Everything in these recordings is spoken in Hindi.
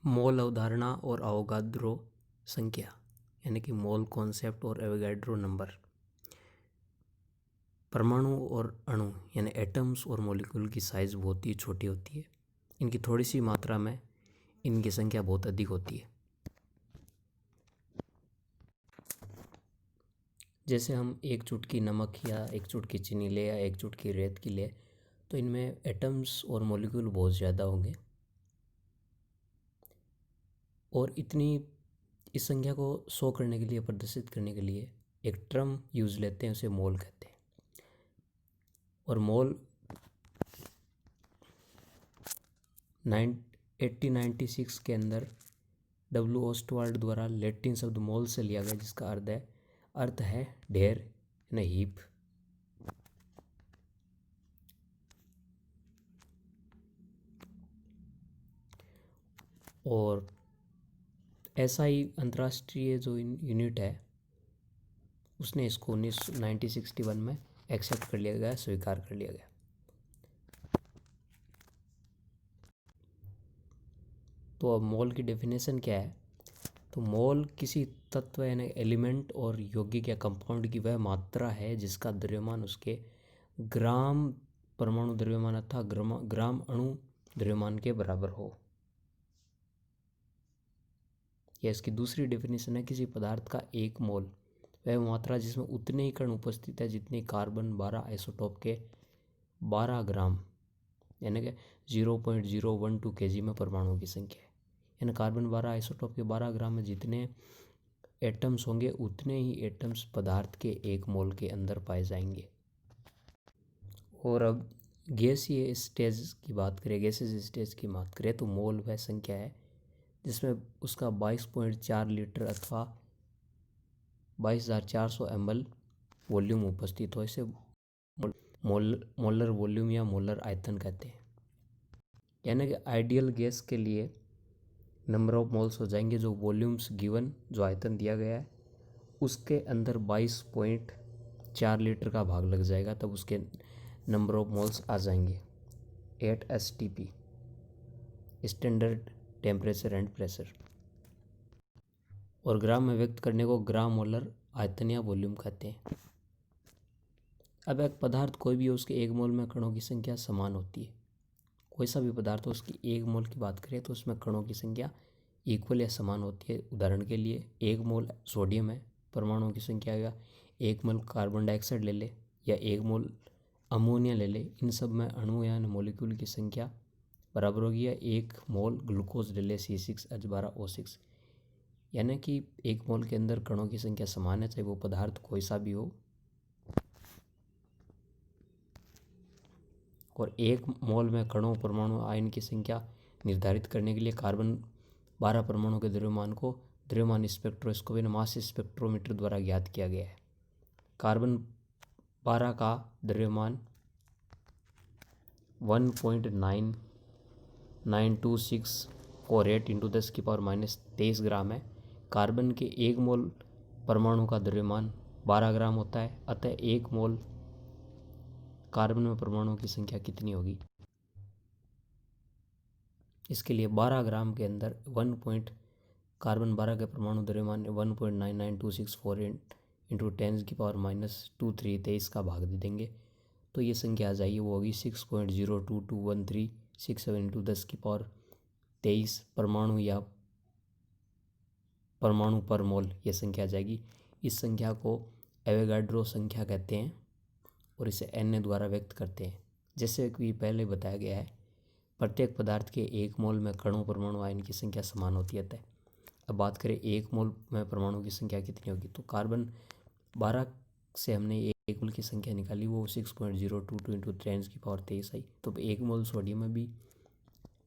मोल अवधारणा और अवोगाद्रो संख्या यानी कि मोल कॉन्सेप्ट और एवोगाड्रो नंबर। परमाणु और अणु यानी एटम्स और मॉलिक्यूल की साइज़ बहुत ही छोटी होती है। इनकी थोड़ी सी मात्रा में इनकी संख्या बहुत अधिक होती है। जैसे हम एक चुटकी नमक या एक चुटकी चीनी ले या एक चुटकी रेत की ले, तो इनमें एटम्स और मॉलिक्यूल बहुत ज़्यादा होंगे। और इतनी इस संख्या को शो करने के लिए, प्रदर्शित करने के लिए एक टर्म यूज लेते हैं, उसे मोल कहते हैं। और मोल 1896 के अंदर डब्ल्यू ओस्टवाल्ड द्वारा लैटिन शब्द मोल से लिया गया, जिसका अर्थ है ढेर यानी हीप। और ऐसा ही अंतर्राष्ट्रीय जो यूनिट है उसने इसको 1961 में एक्सेप्ट कर लिया गया, स्वीकार कर लिया गया। तो अब मोल की डेफिनेशन क्या है? तो मोल किसी तत्व यानी एलिमेंट और यौगिक या कंपाउंड की वह मात्रा है जिसका द्रव्यमान उसके ग्राम परमाणु द्रव्यमान अथवा ग्राम अणु द्रव्यमान के बराबर हो। यह इसकी दूसरी डेफिनेशन है। किसी पदार्थ का एक मोल वह मात्रा जिसमें उतने ही कण उपस्थित है जितने कार्बन 12 आइसोटोप के 12 ग्राम यानी कि 0.012 kg में परमाणुओं की संख्या है। यानी कार्बन 12 आइसोटोप के 12 ग्राम में जितने एटम्स होंगे उतने ही एटम्स पदार्थ के एक मोल के अंदर पाए जाएंगे। और अब गैसीय स्टेज की बात करें, गैसेस स्टेज की बात करें, तो मोल वह संख्या है जिसमें उसका 22.4 लीटर अथवा 22,400 ml वॉल्यूम उपस्थित हो। इसे मोलर वॉल्यूम या मोलर आयतन कहते हैं। यानी कि आइडियल गैस के लिए नंबर ऑफ मोल्स हो जाएंगे जो वॉल्यूम्स गिवन, जो आयतन दिया गया है उसके अंदर 22.4 लीटर का भाग लग जाएगा, तब उसके नंबर ऑफ मोल्स आ जाएंगे 8 STP, standard temperature and pressure. और ग्राम में व्यक्त करने को ग्राम मोलर आयतन या वॉल्यूम कहते हैं। अब एक पदार्थ कोई भी हो, उसके एक मोल में कणों की संख्या समान होती है। कोई सा भी पदार्थ हो, उसकी एक मोल की बात करें तो उसमें कणों की संख्या इक्वल या समान होती है। उदाहरण के लिए एक मोल सोडियम है, परमाणुओं की संख्या या एक मोल कार्बन डाइऑक्साइड ले ले या एक मोल अमोनिया ले ले, इन सब में अणु या मॉलिक्यूल की संख्या बराबर होगी। या एक मोल ग्लूकोज ले ले C6H12O6, यानी कि एक मोल के अंदर कणों की संख्या समान है, चाहे वो पदार्थ कोई सा भी हो। और एक मोल में कणों परमाणु आयन की संख्या निर्धारित करने के लिए कार्बन 12 परमाणु के द्रव्यमान को द्रव्यमान स्पेक्ट्रोस्कोपी यानी मास स्पेक्ट्रोमीटर द्वारा ज्ञात किया गया है। कार्बन 12 का द्रव्यमान 1.992648 × 10⁻23 ग्राम है। कार्बन के एक मोल परमाणु का द्रव्यमान 12 ग्राम होता है। अतः एक मोल कार्बन में परमाणुओं की संख्या कितनी होगी? इसके लिए 12 ग्राम के अंदर कार्बन 12 के परमाणु द्रव्यमान 1.992648 × 10⁻23 का भाग दे देंगे तो ये संख्या आ जाएगी, वो होगी 6.0221367 × 10⁻23 परमाणु या परमाणु पर मोल ये संख्या आ जाएगी। इस संख्या को एवोगाड्रो संख्या कहते हैं और इसे Na द्वारा व्यक्त करते हैं। जैसे कि पहले बताया गया है, प्रत्येक पदार्थ के एक मोल में कणों परमाणु आयन की संख्या समान होती है। अब बात करें एक मोल में परमाणु की संख्या कितनी होगी, तो कार्बन 12 से हमने एक मोल की संख्या निकाली, वो 6.022 × 10⁻23 आई। तो एक मोल सोडियम में भी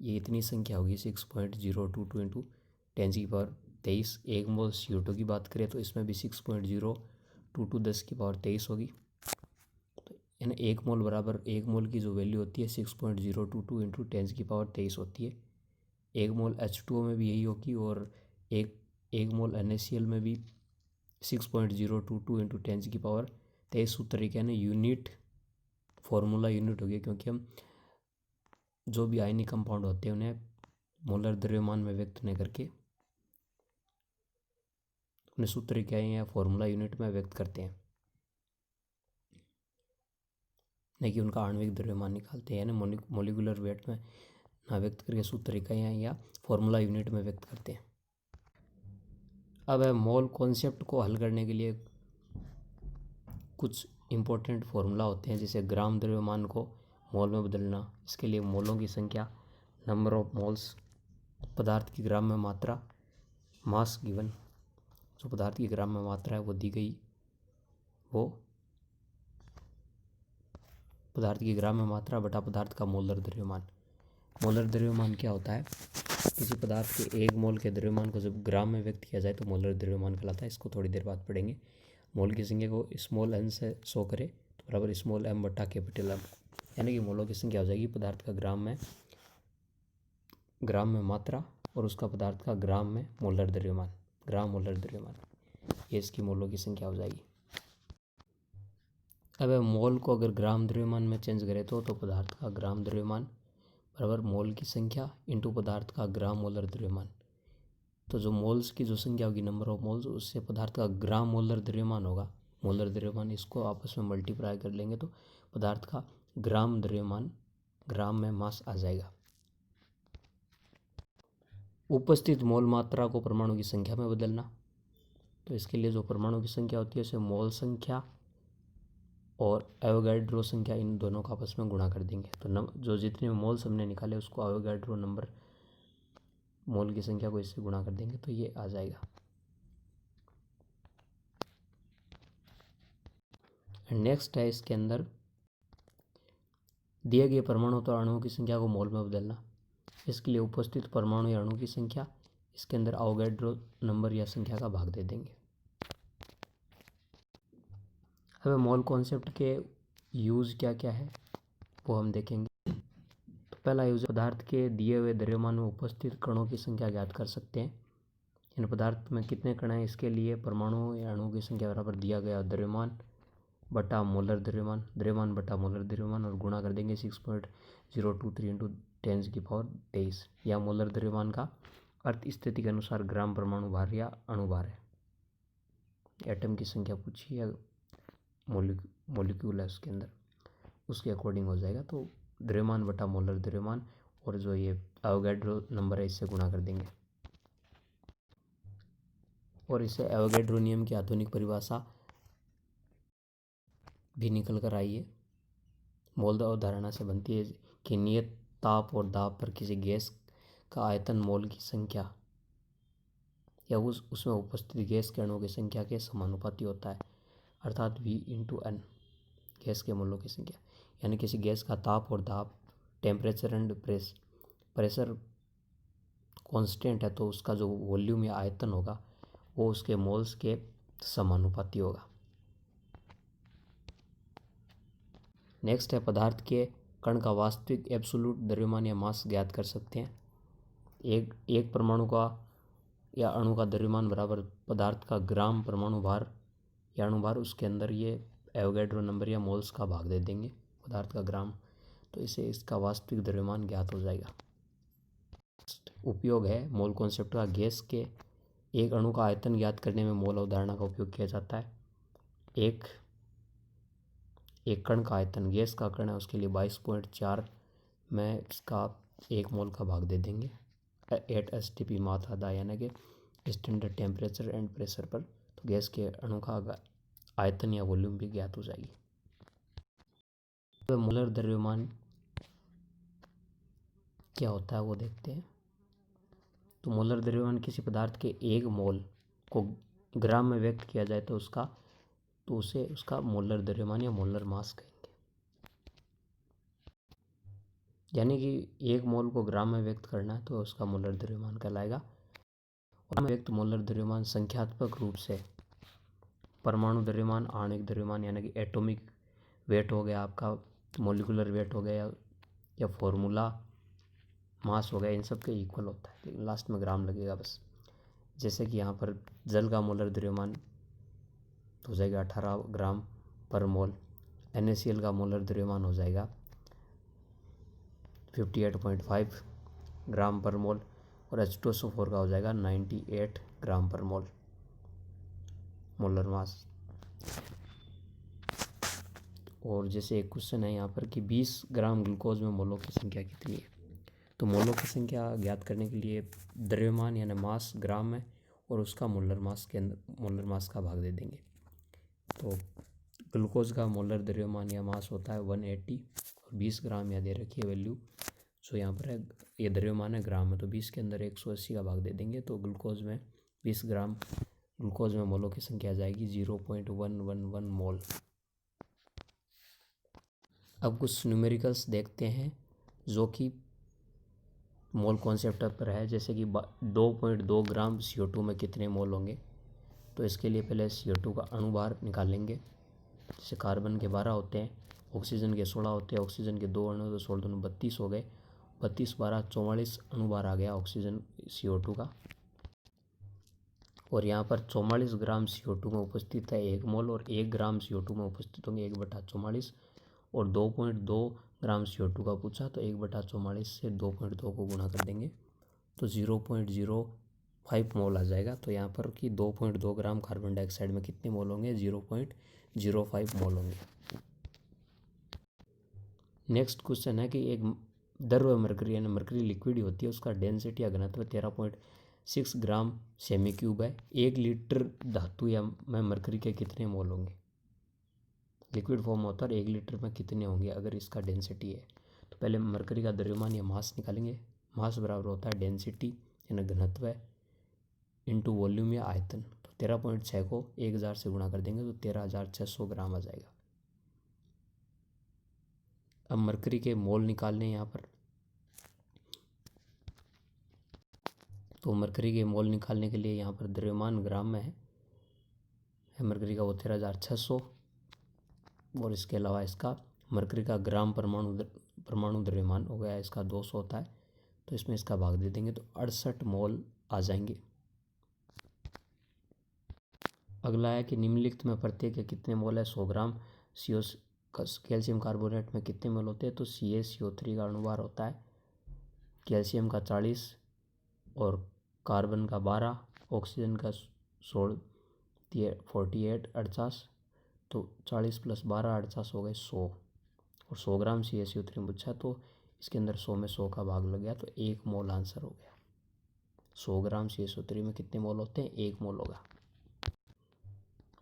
ये इतनी संख्या होगी 6.022 × 10⁻23। एक मोल CO2 की बात करें तो इसमें भी 6.022 10⁻23 होगी। तो यानी एक मोल बराबर एक मोल की जो वैल्यू होती है 6.022 × 10⁻23 होती है। एक मोल H2O में भी यही होगी और एक मोल NaCl में भी 6.022 × 10⁻23 सूत्र एक यानी यूनिट फार्मूला यूनिट हो गया, क्योंकि हम जो भी आयनिक कंपाउंड होते हैं उन्हें मोलर द्रव्यमान में व्यक्त नहीं करके अपने सूत्र इकाई या फॉर्मूला यूनिट में व्यक्त करते हैं, नहीं कि उनका आणविक द्रव्यमान निकालते हैं, यानी मोलिकुलर वेट में ना व्यक्त करके सूत्र इकाइयाँ या फॉर्मूला यूनिट में व्यक्त करते हैं। अब है मोल कॉन्सेप्ट को हल करने के लिए कुछ इम्पोर्टेंट फॉर्मूला होते हैं, जैसे ग्राम द्रव्यमान को मोल में बदलना। इसके लिए मोलों की संख्या, नंबर ऑफ मोल्स, पदार्थ की ग्राम में मात्रा, मास गिवन, जो पदार्थ की ग्राम में मात्रा है वो दी गई, वो पदार्थ की ग्राम में मात्रा बटा पदार्थ का मोलर द्रव्यमान। मोलर द्रव्यमान क्या होता है? किसी पदार्थ के 1 मोल के द्रव्यमान को जब ग्राम में व्यक्त किया जाए तो मोलर द्रव्यमान कहलाता है। इसको थोड़ी देर बाद पढ़ेंगे। मोल की संख्या को स्मॉल एन से शो करे तो बराबर स्मॉल एम बटा कैपिटल एम, यानी कि मोलों की संख्या हो जाएगी पदार्थ का ग्राम में मात्रा और उसका पदार्थ का ग्राम में मोलर द्रव्यमान, ग्राम मोलर द्रव्यमान, ये इसकी मोलों की संख्या हो जाएगी। अब मोल को अगर ग्राम द्रव्यमान में चेंज करें तो पदार्थ का ग्राम द्रव्यमान बराबर मोल की संख्या इंटू पदार्थ का ग्राम मोलर द्रव्यमान। तो जो मोल्स की जो संख्या होगी, नंबर ऑफ मोल्स, उससे पदार्थ का ग्राम मोलर द्रव्यमान होगा, मोलर द्रव्यमान, इसको आपस में मल्टीप्लाई कर लेंगे तो पदार्थ का ग्राम द्रव्यमान, ग्राम में मास आ जाएगा। उपस्थित मोल मात्रा को परमाणु की संख्या में बदलना, तो इसके लिए जो परमाणु की संख्या होती है उसे मोल संख्या और एवोगैड्रो संख्या, इन दोनों का आपस में गुणा कर देंगे। तो जो जितने मोल्स हमने निकाले उसको एवोगैड्रो नंबर, मोल की संख्या को इससे गुणा कर देंगे तो ये आ जाएगा। नेक्स्ट है इसके अंदर दिए गए परमाणु तो अणुओं की संख्या को मोल में बदलना। इसके लिए उपस्थित परमाणु या अणु की संख्या इसके अंदर एवोगैड्रो नंबर या संख्या का भाग दे देंगे। अब मोल कॉन्सेप्ट के यूज़ क्या क्या है वो हम देखेंगे। तो पहला यूज़, पदार्थ के दिए हुए द्रव्यमान में उपस्थित कणों की संख्या ज्ञात कर सकते हैं। इन पदार्थ में कितने कण हैं इसके लिए परमाणु या अणु की संख्या बराबर दिया गया द्रव्यमान बटा मोलर द्रव्यमान, द्रव्यमान बटा मोलर द्रव्यमान, और गुणा कर देंगे 6.023 इंटू 10⁻23। या मोलर द्रव्यमान का अर्थ स्थिति के अनुसार ग्राम परमाणु भार या अणु भार है। एटम की संख्या पूछी या मोलिक्यूल है उसके अंदर, उसके अकॉर्डिंग हो जाएगा। तो द्रव्यमान बटा मोलर द्रव्यमान और जो ये एवोगैड्रो नंबर है इससे गुणा कर देंगे। और इससे एवोगैड्रो नियम की आधुनिक परिभाषा भी निकल कर आई है। मोल अवधारणा से बनती है कि नियत ताप और दाब पर किसी गैस का आयतन मोल की संख्या या उसमें उपस्थित गैस के अणुओं की संख्या के समानुपाती होता है, अर्थात V इंटू N, गैस के मोलों की संख्या। यानी किसी गैस का ताप और दाब, टेम्परेचर एंड प्रेशर कांस्टेंट है तो उसका जो वॉल्यूम या आयतन होगा वो उसके मोल्स के समानुपाती होगा। नेक्स्ट है, पदार्थ के कण का वास्तविक एब्सोल्यूट द्रव्यमान या मास ज्ञात कर सकते हैं। एक परमाणु का या अणु का द्रव्यमान बराबर पदार्थ का ग्राम परमाणु भार या अणु भार, उसके अंदर ये एवोगैड्रो नंबर या मोल्स का भाग दे देंगे पदार्थ का ग्राम, तो इसे इसका वास्तविक द्रव्यमान ज्ञात हो जाएगा। उपयोग है मोल कॉन्सेप्ट का, गैस के एक अणु का आयतन ज्ञात करने में मोल अवधारणा का उपयोग किया जाता है। एक कण का आयतन, गैस का कण है उसके लिए 22.4 में इसका 1 मोल का भाग दे देंगे 8 STP मात्रा आधा, यानी कि स्टैंडर्ड टेम्परेचर एंड प्रेशर पर। तो गैस के अणु का आयतन या वॉल्यूम भी ज्ञात हो जाएगी। तो मोलर द्रव्यमान क्या होता है वो देखते हैं। तो मोलर द्रव्यमान किसी पदार्थ के 1 मोल को ग्राम में व्यक्त किया जाए तो उसे उसका मोलर द्रव्यमान या मोलर मास कहेंगे। यानी कि 1 मोल को ग्राम में व्यक्त करना है तो उसका मोलर द्रव्यमान कहलाएगा। और व्यक्त मोलर द्रव्यमान संख्यात्मक रूप से परमाणु द्रव्यमान, आणविक द्रव्यमान यानी कि एटॉमिक वेट हो गया आपका, मोलिकुलर वेट हो गया या फॉर्मूला मास हो गया, इन सब के इक्वल होता है, लेकिन लास्ट में ग्राम लगेगा बस। जैसे कि यहाँ पर जल का मोलर द्रव्यमान हो जाएगा 18 ग्राम पर मोल, NaCl का मोलर द्रव्यमान हो जाएगा 58.5 ग्राम पर मोल, और H2SO4 का हो जाएगा 98 ग्राम पर मोल मोलर मास। और जैसे एक क्वेश्चन है यहाँ पर कि 20 ग्राम ग्लूकोज में मोलों की संख्या कितनी है। तो मोलों की संख्या ज्ञात करने के लिए द्रव्यमान यानी मास ग्राम में और उसका मोलर मास के अंदर मोलर मास का भाग दे देंगे। तो ग्लूकोज का मोलर द्रव्यमान या मास होता है 180 और 20 ग्राम या दे रखी है वैल्यू जो यहाँ पर है, ये द्रव्यमान है ग्राम में, तो 20 के अंदर 180 का भाग दे देंगे तो ग्लूकोज में 20 ग्राम ग्लूकोज में मोलों की संख्या आ जाएगी 0.111 मोल। अब कुछ न्यूमेरिकल्स देखते हैं जो कि मोल कॉन्सेप्ट पर है, जैसे कि 2.2 ग्राम CO2 में कितने मोल होंगे। तो इसके लिए पहले CO2 का अणुभार निकालेंगे। जैसे कार्बन के 12 होते हैं, ऑक्सीजन के 16 होते हैं, ऑक्सीजन के 2 अणु तो 16 दोनों 32 हो गए, 32 12 44 अणुभार आ गया ऑक्सीजन CO2 का। और यहाँ पर 44 ग्राम CO2 में उपस्थित है 1 मोल और 1 ग्राम CO2 में उपस्थित होंगे 1/44 और 2.2 ग्राम CO2 का पूछा तो 1/44 से 2.2 को गुणा कर देंगे तो 0.05 मोल आ जाएगा। तो यहाँ पर कि 2.2 ग्राम कार्बन डाइऑक्साइड में कितने मोल होंगे, 0.05 मोल होंगे। नेक्स्ट क्वेश्चन है कि एक द्रव मरकरी यानी मरकरी लिक्विड होती है, उसका डेंसिटी या घनत्व 13.6 ग्राम सेमी क्यूब है। 1 लीटर धातु या में मरकरी के कितने मोल होंगे। लिक्विड फॉर्म होता है 1 लीटर में कितने होंगे अगर इसका डेंसिटी है। तो पहले मरकरी का द्रव्यमान या मास निकालेंगे। मास बराबर होता है डेंसिटी यानी घनत्व इंटू वॉल्यूम या आयतन। तो 13.6 को 1000 से गुणा कर देंगे तो 13600 ग्राम आ जाएगा। अब मरकरी के मोल निकालने यहाँ पर, तो मरकरी के मोल निकालने के लिए यहाँ पर द्रव्यमान ग्राम में है मरकरी का वो 13600 और इसके अलावा इसका मरकरी का ग्राम परमाणु द्रव्यमान हो गया इसका 200 होता है तो इसमें इसका भाग दे देंगे तो 68 मोल आ जाएंगे। अगला है कि निम्नलिखित में प्रत्येक के कितने मोल है। 100 ग्राम कैल्शियम कार्बोनेट में कितने मोल होते हैं। तो CaCO3 का अणुभार होता है कैल्शियम का 40 और कार्बन का 12, ऑक्सीजन का 48 48 तो 40 + 12 48 हो गए 100 और 100 ग्राम CaCO3 में पूछा तो इसके अंदर 100 में 100 का भाग लग गया तो 1 मोल आंसर हो गया। 100 ग्राम CaCO3 में कितने मोल होते हैं, 1 मोल होगा।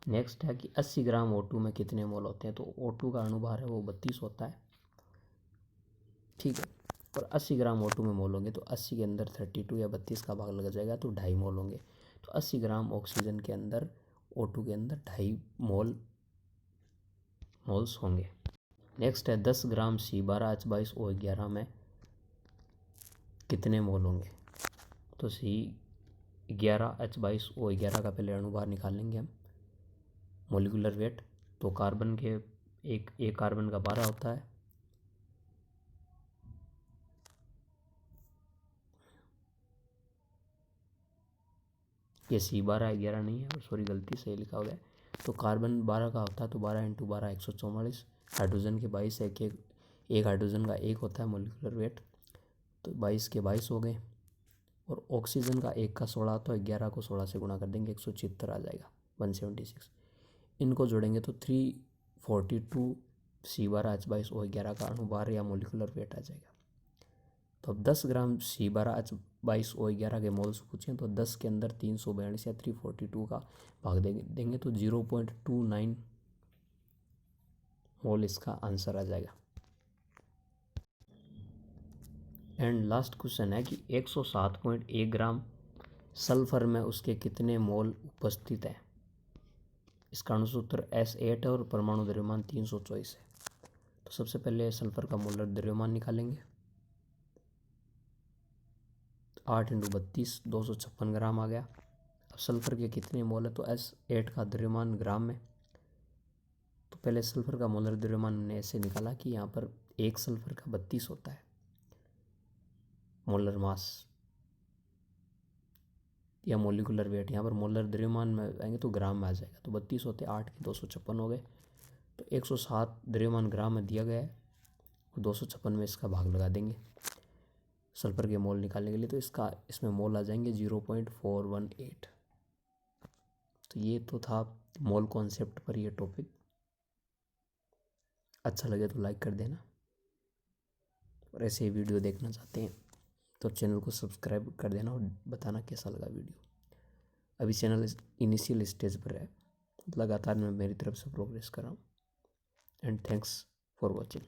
नेक्स्ट है कि 80 ग्राम O2 में कितने मोल होते हैं। तो O2 का अणुभार है वो 32 होता है, ठीक है। और 80 ग्राम O2 में मोल होंगे तो 80 के अंदर 32 या 32 का भाग लग जाएगा तो 2.5 मोल होंगे। तो 80 ग्राम ऑक्सीजन के अंदर O2 के अंदर 2.5 मोल्स होंगे। नेक्स्ट है 10 ग्राम C12H22O11 में कितने मोल होंगे। तो C11H22O11 का पहले अणुभार निकाल लेंगे हम, मोलिकुलर वेट। तो कार्बन के एक कार्बन का 12 होता है, ये C12 नहीं है, सॉरी गलती से लिखा हो गया। तो कार्बन 12 का होता है तो 12 × 12 144, हाइड्रोजन के 22 एक हाइड्रोजन का 1 होता है मोलिकुलर वेट तो 22 के 22 हो गए। और ऑक्सीजन का 1 का 16 तो 11 को 16 से गुणा कर देंगे 176 आ जाएगा 176। इनको जोड़ेंगे तो 342 C12H22O11 का अणुभार या मोलिकुलर वेट आ जाएगा। तो अब 10 ग्राम C12H22O11 के मोल्स पूछें तो 10 के अंदर 342 या 342 का भाग देंगे तो 0.29 मोल इसका आंसर आ जाएगा। एंड लास्ट क्वेश्चन है कि 107.1 ग्राम सल्फर में उसके कितने मोल उपस्थित हैं। इसका अणुसूत्र S8 है और परमाणु द्रव्यमान 324 है। तो सबसे पहले सल्फर का मोलर द्रव्यमान निकालेंगे। 8 × 32 256 ग्राम आ गया। अब सल्फर के कितने मोल है तो S8 का द्रव्यमान ग्राम में। तो पहले सल्फर का मोलर द्रव्यमान ने ऐसे निकाला कि यहाँ पर एक सल्फर का 32 होता है मोलर मास या मोलिकुलर वेट। यहाँ पर मोलर द्रव्यमान में आएंगे तो ग्राम में आ जाएगा तो 32 होते 8 के 256 हो गए। तो 107 द्रव्यमान ग्राम में दिया गया है और 256 में इसका भाग लगा देंगे सल्फर के मोल निकालने के लिए, तो इसमें मोल आ जाएंगे 0.418। तो ये तो था मोल कॉन्सेप्ट पर ये टॉपिक। अच्छा लगे तो लाइक कर देना, और ऐसे ही वीडियो देखना चाहते हैं तो चैनल को सब्सक्राइब कर देना और बताना कैसा लगा वीडियो। अभी चैनल इनिशियल स्टेज पर है, लगातार मैं मेरी तरफ से प्रोग्रेस कर रहा हूँ। And thanks for watching.